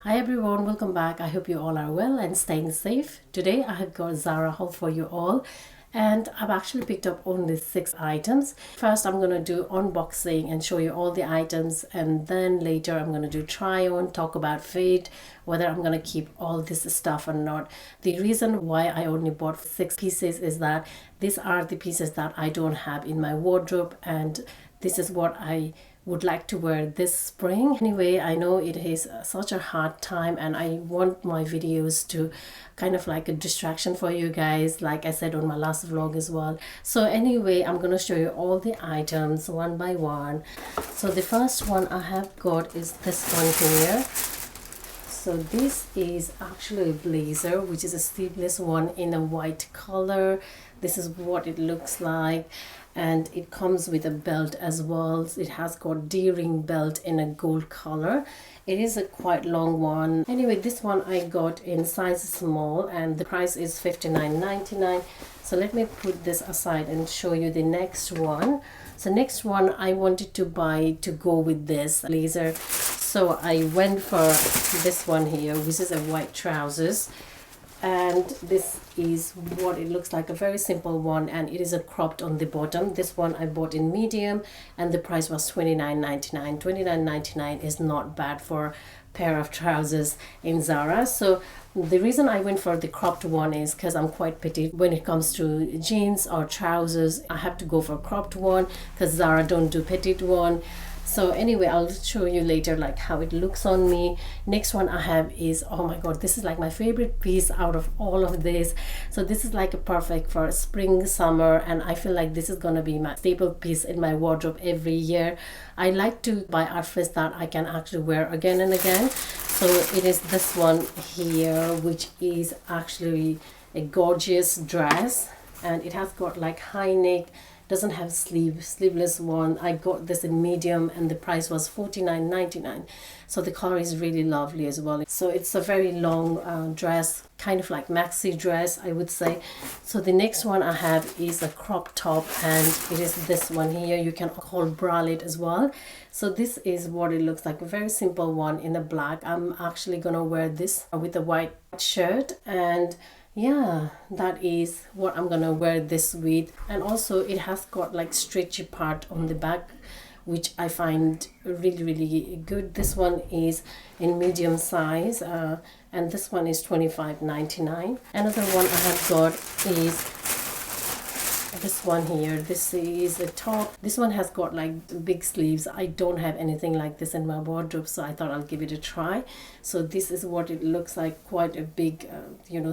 Hi everyone, welcome back. I hope you all are well and staying safe. Today I have got Zara haul for you all and I've actually picked up only 6 items. First I'm going to do unboxing and show you all the items, and then later I'm going to do try on, talk about fit, whether I'm going to keep all this stuff or not. The reason why I only bought 6 pieces is that these are the pieces that I don't have in my wardrobe, and this is what I would like to wear this spring. Anyway, I know it is such a hard time and I want my videos to kind of like a distraction for you guys, like I said on my last vlog as well. So anyway, I'm gonna show you all the items one by one. So the first one I have got is this one here. So this is actually a blazer, which is a sleeveless one in a white color. This is what it looks like, and it comes with a belt as well. It has got D-ring belt in a gold color. It is a quite long one. Anyway, this one I got in size small and the price is $59.99. So let me put this aside and show you the next one. So next one I wanted to buy to go with this blazer, so I went for this one here, which is a white trousers, and this is what it looks like, a very simple one, and it is a cropped on the bottom. This one I bought in medium and the price was $29.99. $29.99 is not bad for a pair of trousers in Zara. So the reason I went for the cropped one is because I'm quite petite. When it comes to jeans or trousers, I have to go for a cropped one because Zara don't do petite one. So anyway, I'll show you later like how it looks on me. Next one I have is, oh my god, this is like my favorite piece out of all of this. So this is like a perfect for spring, summer, and I feel like this is gonna be my staple piece in my wardrobe every year. I like to buy outfits that I can actually wear again and again. So it is this one here, which is actually a gorgeous dress, and it has got like high neck, doesn't have sleeveless one. I got this in medium and the price was $49.99. So the color is really lovely as well. So it's a very long dress, kind of like maxi dress, I would say. So the next one I have is a crop top, and it is this one here. You can call bralette as well. So this is what it looks like, a very simple one in the black. I'm actually gonna wear this with a white shirt, and yeah, that is what I'm gonna wear this with. And also it has got like stretchy part on the back, which I find really good. This one is in medium size, and this one is $25.99. Another one I have got is this one here. This is a top. This one has got like big sleeves. I don't have anything like this in my wardrobe, so I thought I'll give it a try. So this is what it looks like, quite a big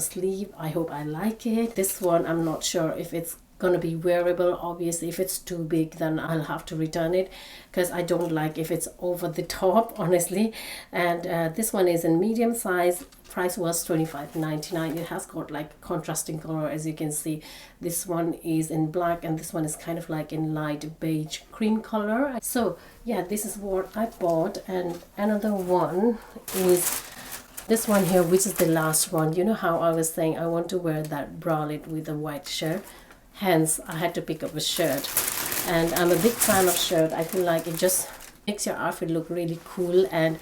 sleeve. I hope I like it. This one I'm not sure if it's gonna be wearable. Obviously if it's too big then I'll have to return it, because I don't like if it's over the top, honestly. And this one is in medium size. Price was $25.99. It has got like contrasting color, as you can see. This one is in black and this one is kind of like in light beige cream color. So yeah, this is what I bought. And another one is this one here, which is the last one. You know how I was saying I want to wear that bralette with a white shirt, hence I had to pick up a shirt. And I'm a big fan of shirt. I feel like it just makes your outfit look really cool and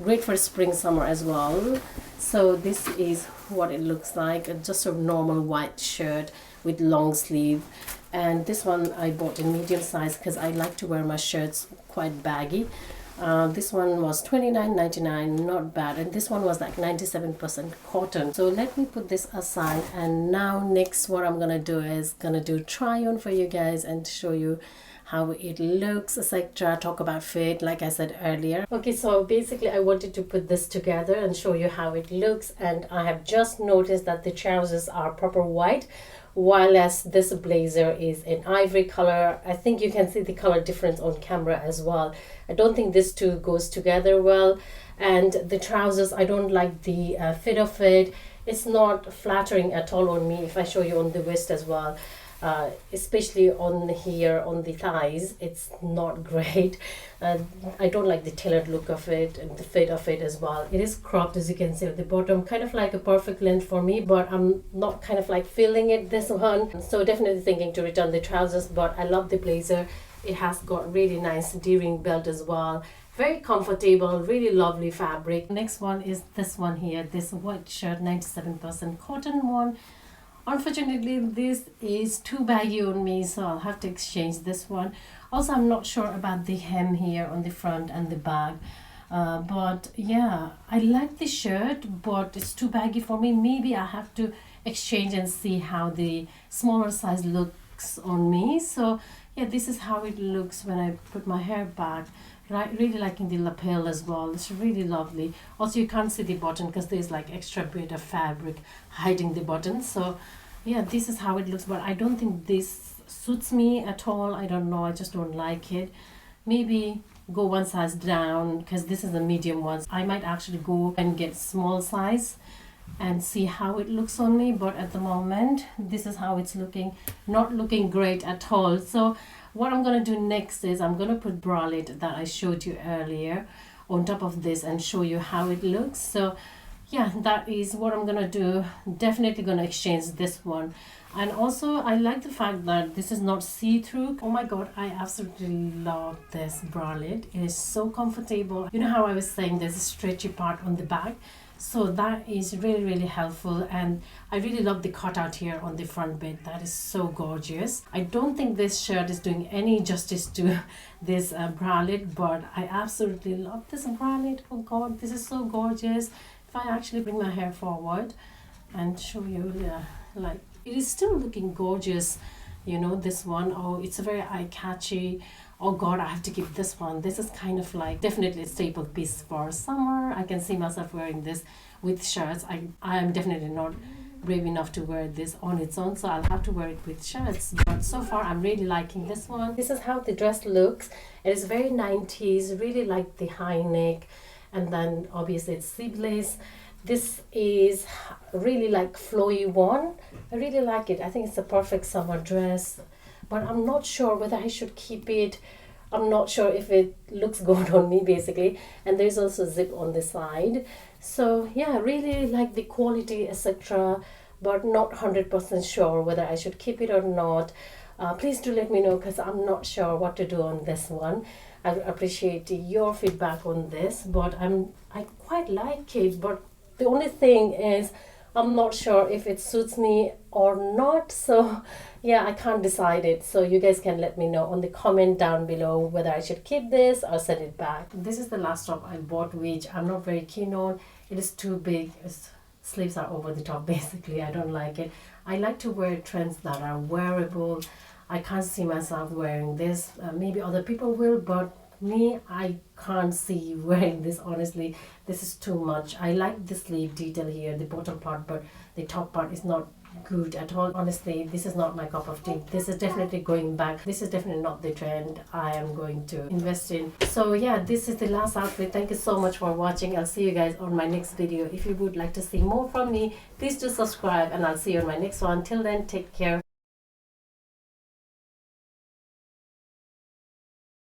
great for spring, summer as well. So this is what it looks like, just a normal white shirt with long sleeve. And this one I bought in medium size because I like to wear my shirts quite baggy. This one was $29.99, not bad, and this one was like 97% cotton. So let me put this aside, and now next what I'm gonna do is gonna do try on for you guys and show you how it looks, etc. Talk about fit, like I said earlier. Okay, so basically I wanted to put this together and show you how it looks, and I have just noticed that the trousers are proper white, while as this blazer is in ivory color. I think you can see the color difference on camera as well. I don't think this two goes together well. And the trousers, I don't like the fit of it. It's not flattering at all on me. If I show you on the waist as well, especially on here on the thighs, it's not great. I don't like the tailored look of it and the fit of it as well. It is cropped, as you can see at the bottom, kind of like a perfect length for me, but I'm not kind of like feeling it, this one. So definitely thinking to return the trousers, but I love the blazer. It has got really nice D-ring belt as well, very comfortable, really lovely fabric. Next one is this one here, this white shirt, 97% cotton one. Unfortunately, this is too baggy on me, so I'll have to exchange this one. Also, I'm not sure about the hem here on the front and the back. But yeah, I like the shirt, but it's too baggy for me. Maybe I have to exchange and see how the smaller size looks on me. So yeah, this is how it looks when I put my hair back. Right, really liking the lapel as well. It's really lovely. Also, you can't see the button because there's like extra bit of fabric hiding the button. So yeah, this is how it looks, but I don't think this suits me at all. I don't know, I just don't like it. Maybe go one size down because this is a medium one. I might actually go and get small size and see how it looks on me, but at the moment this is how it's looking. Not looking great at all. So what I'm gonna do next is I'm gonna put bralette that I showed you earlier on top of this and show you how it looks. So yeah, that is what I'm gonna do. Definitely gonna exchange this one. And also I like the fact that this is not see-through. Oh my god, I absolutely love this bralette. It is so comfortable. You know how I was saying there's a stretchy part on the back, so that is really helpful. And I really love the cutout here on the front bit. That is so gorgeous. I don't think this shirt is doing any justice to this bralette, but I absolutely love this bralette. Oh god, this is so gorgeous. If I actually bring my hair forward and show you, yeah, like it is still looking gorgeous, you know. This one, oh, it's a very eye-catchy. Oh god, I have to keep this one. This is kind of like definitely a staple piece for summer. I can see myself wearing this with shirts. I am definitely not brave enough to wear this on its own, so I'll have to wear it with shirts. But so far I'm really liking this one. This is how the dress looks. It is very 90s, really like the high neck, and then obviously it's sleeveless. This is really like flowy one. I really like it. I think it's a perfect summer dress, but I'm not sure whether I should keep it. I'm not sure if it looks good on me basically. And there's also zip on the side. So yeah, really like the quality, etc., but not 100% sure whether I should keep it or not. Please do let me know because I'm not sure what to do on this one. I appreciate your feedback on this, but I quite like it, but the only thing is I'm not sure if it suits me or not. So yeah, I can't decide it. So you guys can let me know on the comment down below whether I should keep this or send it back. This is the last top I bought, which I'm not very keen on. It is too big. Its sleeves are over the top basically. I don't like it. I like to wear trends that are wearable. I can't see myself wearing this. Maybe other people will, but me, I can't see wearing this, honestly. This is too much. I like the sleeve detail here, the bottom part, but the top part is not good at all. Honestly, this is not my cup of tea. This is definitely going back. This is definitely not the trend I am going to invest in. So yeah, this is the last outfit. Thank you so much for watching. I'll see you guys on my next video. If you would like to see more from me, please do subscribe, and I'll see you on my next one. Till then, take care.